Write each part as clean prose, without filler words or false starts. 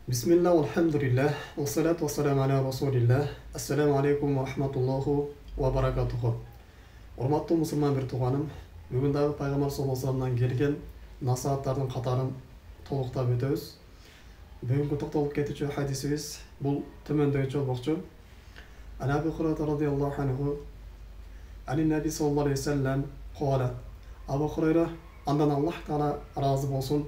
Bismillah, alhamdulillah, wa salatu wa salam ala rasulillah. Assalamu alaikum wa rahmatullahu wa barakatuhu. Урматтуу мусулман бир тууганым, бүгүн дагы пайгамбар саллаллаху алейхи вассаламдан келген насааттардын катарын толуктап өтөбүз. Бүгүнкү токтолуп кетүүчү хадисибиз бул төмөндөгүчө болмокчу. Ан Аби Хурайра радıyallahu anhu ани наби саллаллаху алейхи вассалам кала. Абу Хурайра, андан Аллах таала ыраазы болсун,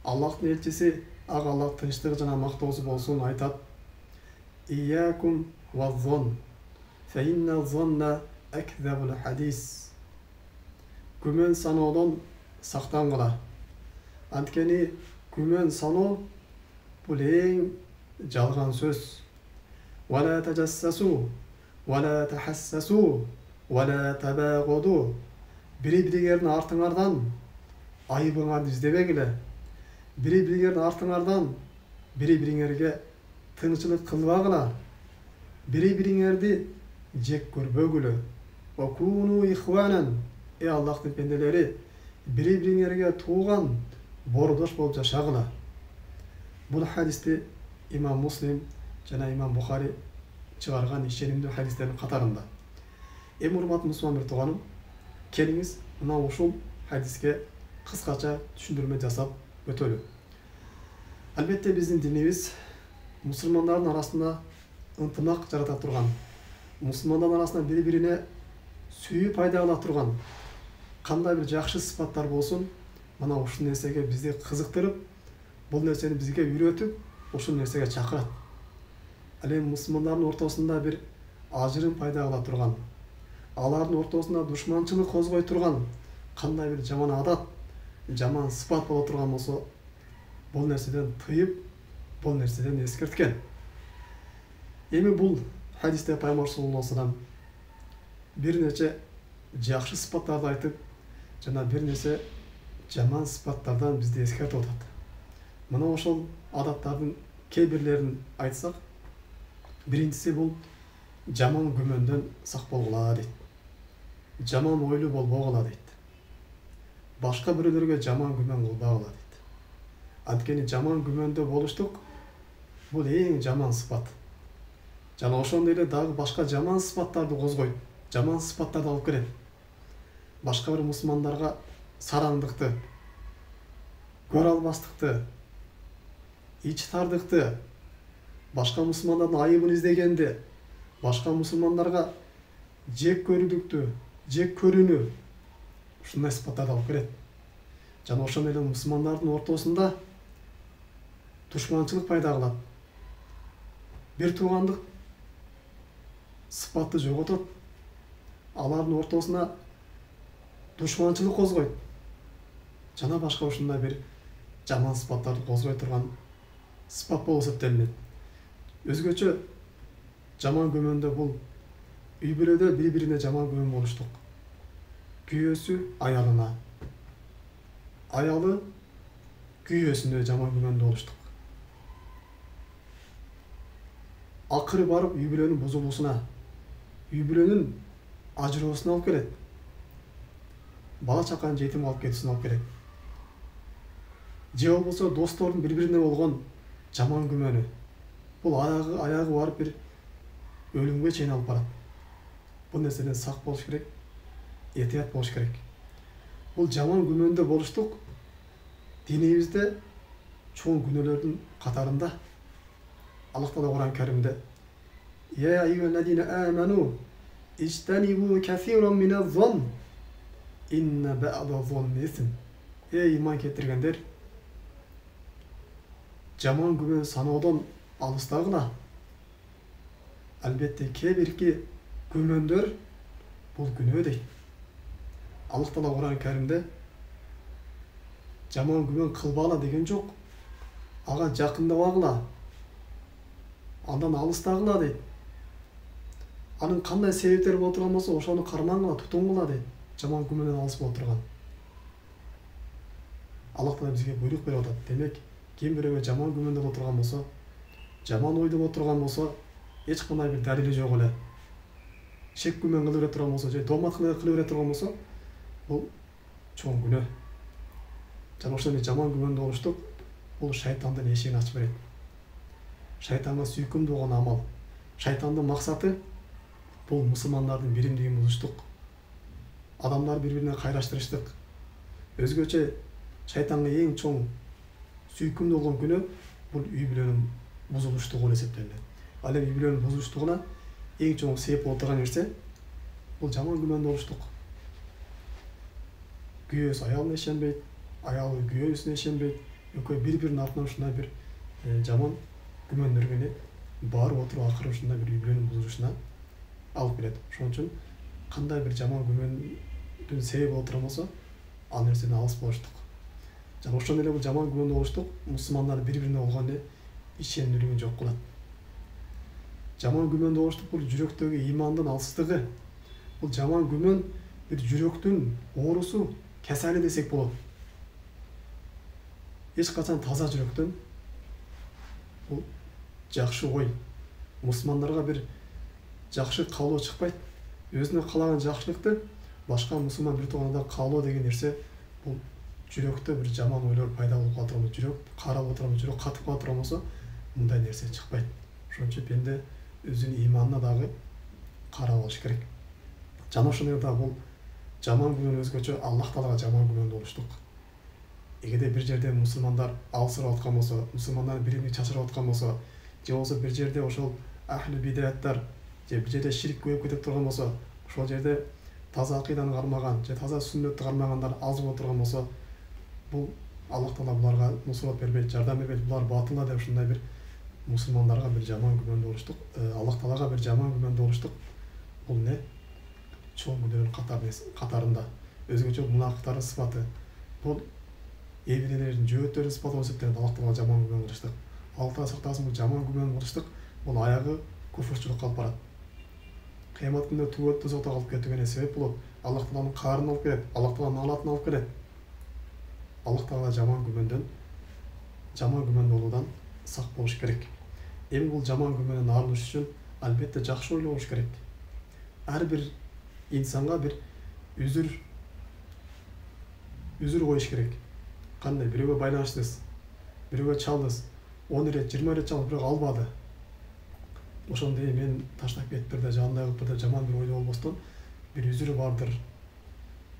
Аллахтын элчиси ак Аллах тынчтыгы жана мактоосу болсун айтат: Iyyakum ваззон, fa inna zanna akzabul hadis. Күмөн саноодон сактангыла. Анткени күмөн саноо бул эң жалган сөз. Вала тажассасу, вала тахассасу, вала табагуду. Бири-биригердин артыңардан айыбыңарды издебегиле. Бири-биригердин артыңардан бири-бириңерге тынчылык кылбагыла. Бири-бириңерди жек көрбөгүлө. Ва куну ихванан. Аллахтын пенделери, бири-бириңерге тууган, бордош болуп жашагыла. Бул хадисти имам Муслим жана имам Бухари чыгарган ишенимдүү хадистердин катарында. Урматтуу мусулман бир тууганым, келиңиз мына ушул хадиске кыскача түшүндүрмө жасап өтөлү. Албетте биздин динибиз мусулмандардын арасында ынтымак жарата турган, мусулмандардын арасында бири-бирине сүйүү пайда кыла турган кандай бир жакшы сыпаттар болсун, мына ушул нерсеге бизди кызыктырып, бул нерсени бизге үйрөтүп, ушул нерсеге чакырат. Ал эми мусулмандардын ортосунда бир ажырым пайда кыла турган, алардын ортосунда душманчылык козгой турган кандай бир жаман адат, жаман сыпат боло турган болсо, бул нерседен тыйып, бул нерседен эскерткен. Эми бул хадисте пайгамбар саллаллаху алейхи вассалам бир нече жакшы сыпаттарды айтып, жана бир нерсе жаман сыпаттардан бизди эскертип атат. Мына ошол адаттардын кээ бирлерин айтсак, биринчиси бул жаман күмөндөн сак болгула дейт. Жаман ойлуу болбогула дейт. Башка бирөөлөргө жаман күмөн кылбагыла дейт. Анткени жаман күмөндө болуштук бул эң жаман сыпат. Жана ошондой эле дагы башка жаман сыпаттарды козгойт, жаман сыпаттарды алып келет. Башка бир мусулмандарга сараңдыкты, көрө албастыкты, ичтардыкты, башка мусулмандардын айыбын издегенди, башка мусулмандарга жек көрүүдүктү, жек көрүүнү, ушундай сыпаттарды алып келет. Жана ошондой эле мусулмандардын ортосунда душманчылык пайда кылат. Бир туугандык сыпатты жоготот, алардын ортосуна душманчылык козгойт. Жана башка ушундай бир жаман сыпаттарды козгой турган сыпат болуп эсептелинет. Өзгөчө жаман күмөндө бул үй бүлөдө бири-бирине жаман күмөн болуштук. Күйөөсү аялына, аялы күйөөсүнө жаман күмөндө болуштук. Акыры барып үй бүлөнүн бузулуусуна, үй бүлөнүн ажыроосуна алып келет. Бала чаканын жетим алып кетүүсүнө алып келет. Же болбосо достордун бири-бирине болгон жаман күмөнү. Бул аягы барып бир өлүмгө чейин алып барат. Бул нерседен сак болуш керек, этият болуш керек. Бул жаман күмөндө болуштук динибизде чоң күнөөлөрдүн катарында. Аллах Таала Кур'ан-ы Kerim'de Ya eyyühellezine amenu ijtenibu kesiran minez-zann inne ba'da-zanni ism. Ey iman keltirgenler, жаман күмөн саноодон алыстагыла. Албетте кээ бирки күмөндөр бул күнөө дейт. Аллах Таала Кур'ан-ы Kerim'de жаман күмөн кылбагыла деген жок. Ага жакындабагыла, андан алыстагыла дейт. Анын кандай себептери боло турган болсо, ошону кармангыла, тутунгула дейт. Жаман күмөндөн алыс боло турган. Аллах Таала бизге буйрук берип атат. Демек, ким бирөөгө жаман күмөндө боло турган болсо, жаман ойдо боло турган болсо, эч кандай бир далили жок эле. Шек күмөн кылып бере турган болсо, же домат кылып бере турган болсо, бул чоң күнөө. Жана ошондой жаман күмөндө болуштук бул шайтандын эшигин ачып берет. шайтанға сүйкімді болған амал. Шайтандың мақсаты бұл мұсылмандардың биримдигин бузуштук, адамдар бири-бирине кайраштырыштык. Өзгөчө шайтанга эң чоң сүйкүмдүү болгон күнөө бул үй бүлөнүн бузулуштугу болуп эсептелет. Ал эми үй бүлөнүн бузулуштугуна эң чоң себеп болуп турган нерсе бул жаман күмөндөлүштүк. Күйөөсү аялына ишенбейт, аялы күйөөсүнө ишенбейт, экөө бири-биринин артынан ушундай бир жаман күмөндөргө барып отуруп акыры ушундай бир үй бүлөнүн бузулушуна алып келет. Ошон үчүн кандай бир жаман күмөндүн себеби болуп турган болсо, ал нерседен алыс болуштук. Жана ошондой эле бул жаман күмөндө болуштук мусулмандар бири-бирине болгон ишенимдүүлүгүн жок кылат. Жаман күмөндө болуштук бул жүрөктөгү имандын алсыздыгы. Бул жаман күмөн бир жүрөктүн оорусу, кесели десек болот. Эч качан таза жүрөктөн бул жакшы ой, мусулмандарга бир жакшы каалоо чыкпайт. Өзүнө каалаган жакшылыкты башка мусулман бир тууганда каалоо деген нерсе бул жүрөктө бир жаман ойлор пайда болуп калат турган, жүрөк карап отурган, жүрөк катып калат турган болсо, мындай нерсе чыкпайт. Ошон үчүн пенде өзүнүн иманына дагы карап алыш керек. Жана ошондой да бул жаман күмөн өзгөчө Аллах Таалага жаман күмөн болуштук. Эгерде бир жерде мусулмандар алсырап аткан болсо, мусулмандар бири-бири чачырап аткан болсо, же болбосо бир жерде ошол ахли бидаяттар же бир жерде ширк көбөйүп кетип турган болсо, ошол жерде таза акыйданы кармаган же таза сүннөттү кармагандар аз болуп турган болсо, бул Аллах Таала буларга нусрат бербейт, жардам бербейт, булар батылда деп ушундай бир мусулмандарга бир жаман күмөндө болуштук, Аллах Таалага бир жаман күмөндө болуштук. Бул не? Чоң күнөөнүн катарында. Өзгөчө мунafıктардын сыфаты. Бул эбиделердин жөөттөрүнүн сыфаты болуп эсептелет. Аллах Таалага жаман күмөн кылыштык. Аллах Таала сактасын, бул жаман күмөн кылыштык. Бул аягы куфурчулукка алып барат. Кыямат күнүндө түбөт тозокто калып кетүүгө себеп болот. Аллах Тааланын каарын алып келет. Аллах Тааланын алатын алып келет. Аллах Таала жаман күмөн болуудан сак болуш керек. Эми бул жаман күмөндөн арылыш үчүн албетте жакшы ойлоо болуш керек. Ар бир инсанга бир үзүр коюш керек. Кандай бирөөгө байланыштысыз, бирөөгө чалдыңыз, 10 ирет, 20 ирет чалып бирок албады. Ошондой мен таштап кетиптир да, жандай кылыптыр да жаман бир ойдо болбостон, бир үзүрү бардыр.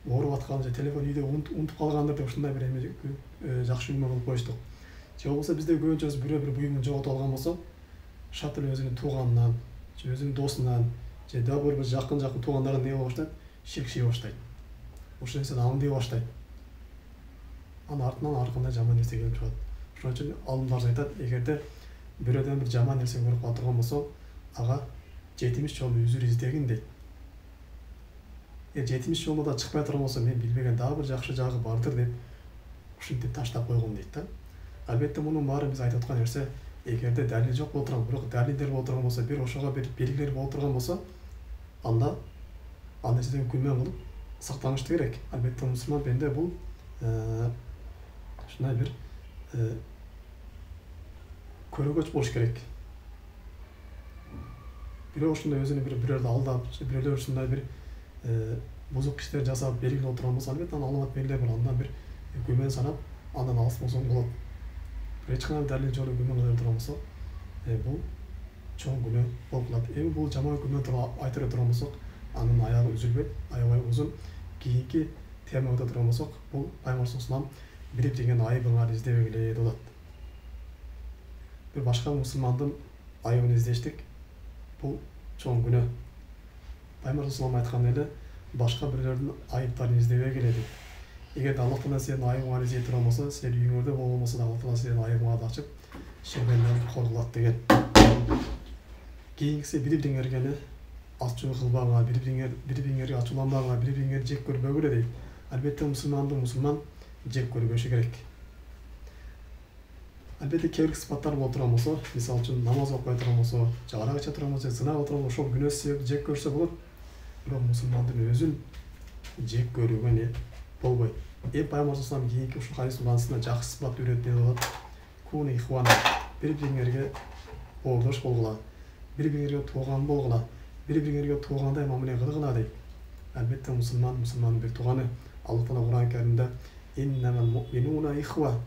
Ооруп аткан же телефон үйдө унутуп калгандыр деп ушундай бир эме жакшы күмөн кылып коюштук. Же болбосо бизде көбүнчөсү бирөө бир буюмун жоготуп алган болсо, шарт эле өзүнүн тууганынан, же өзүнүн досунан, же дагы бир жакын туугандарынан не болуп баштайт? Ширк шей баштайт. Ошол нерсени аңдый баштайт. Анын артынан ар кандай жаман нерсе келип чыгат. Ошон үчүн алымдар айтат, эгерде бирөөдөн бир жаман нерсе көрүп кала турган болсо, ага 70 жолу үзүр издегин дейт. 70 жолу да чыкпай турган болсо, мен билбеген дагы бир жакшы жагы бардыр деп ушинтип таштап койгон дейт да. Албетте мунун баары биз айтып аткан нерсе, эгерде далил жок боло турган, бирок далилдер боло турган болсо, бир ошого бир белгилер боло турган болсо, анда ал нерседен күмөн кылып сактаныш керек. Албетте мусулман пенде бул ушундай бир көрөгөч болуш керек. Бирөө ушундай өзүнү бирөөрдү алдап, бирөөлөр ушундай бир бузук иштер жасап белгилеп отурган болсо, албетте анын алымат белгилери бар. Андан бир күмөн санап, андан алыс болсоң болот. Эч кандай далил жолу күмөн кыла турган болсо, бул чоң күнөө болуп калат. Эми бул жаман күмөн тууралуу айтып турган болсок, анын аягы үзүлбөйт, аябай узун. Кийинки темага өтө турган болсок, бул Пайгамбар саллаллаху алейхи бирип деген айыбыңарды издебегиле деп атат. Бир башка мусулмандын айыбын издештик, бул чоң күнөө. Пайгамбар саллаллаху алейхи айткан эле, башка бирлердин айыптарын издебегиле дейт. Эгерде Аллах Таала сенин айыбыңарды издей турган болсо, сен үйүңөрдө болбосо да Аллах Таала сенин айыбыңарды ачып, шербенден коргулат деген. Кийинкиси бири-бириңерге ачуу кылбагыла, бири-бириңерге ачууланбагыла, бири-бириңерди жек көрбөгүлө дейт. Албетте мусулман жек көрбөшү керек. Албетте кээ бир сыпаттар боло турган болсо, мисалы үчүн намаз окуй турган болсо, же арак иче турган болсо, зына кыла турган болсо, ошол күнөөсү себептен жек көрсө болот. Бирок мусулмандын өзүн жек көрүүгө не болбойт. Пайгамбар саллаллаху алейхи кийинки ушул хадис уланысында жакшы сыпат үйрөтүп болот. Куни ихвана, бири-бириңерге боордош болгула, бири-бириңерге тууган болгула, бири-бириңерге туугандай мамиле кылгыла дейт. Албетте мусулмандын бир тууганы. Аллах Таала Кур'ан Каримде иннамал муъминуна ихва,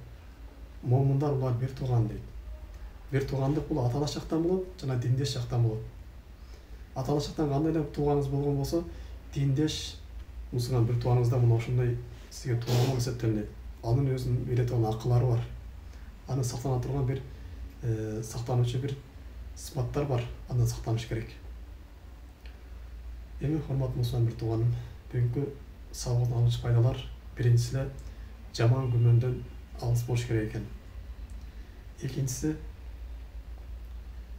момундар улар бир тууган дейт. бир туугандык бул аталаш жактан болот жана диндеш жактан болот. Аталаш жактан кандай эле тууганыңыз болгон болсо, диндеш мусулман бир тууганыңыз да мына ошондой сизге тууган болуп эсептелинет. Анын өзүнүн бере турган акылары бар. Анын сактана турган бир сактануучу бир сыпаттар бар. Андан сактаныш керек. Эми урматтуу мусулман бир тууганым, бүгүнкү сабактан алынчу пайдалар биринчиси эле жаман күмөндөн алыс болуш керек экен. Экинчиси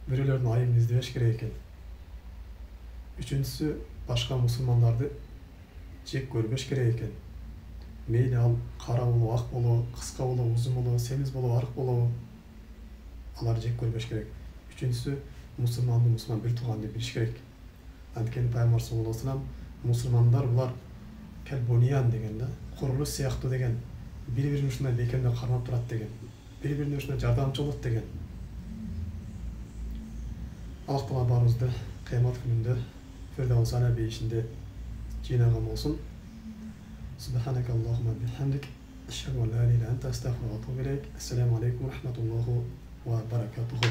бирөөлөрдүн айыбын издебеш керек экен. Үчүнчүсү башка мусулмандарды жек көрбөш керек экен. Мейли ал кара болобу, ак болобу, кыска болобу, узун болобу, семиз болобу, арык болобу, аларды жек көрбөш керек. Үчүнчүсү мусулман бир тууган деп билиш керек. Анткени Пайгамбар саллаллаху алейхи вассалам мусулмандар булар калбуниян деген да, курулуш сыяктуу деген, бири-бирин ушундай бекемдеп кармап турат деген, бири-бирине ушундай жардамчы болот деген. Аллах Таала баарыбызды кыямат күнүндө Фирдаус ала бейишинде жыйнаган болсун. Субханака Аллахумма бихамдик, ашхаду ан ла илаха илля анта, астагфирука ва атубу илейк. Ассаламу алейкум ва рахматуллахи ва баракатуху.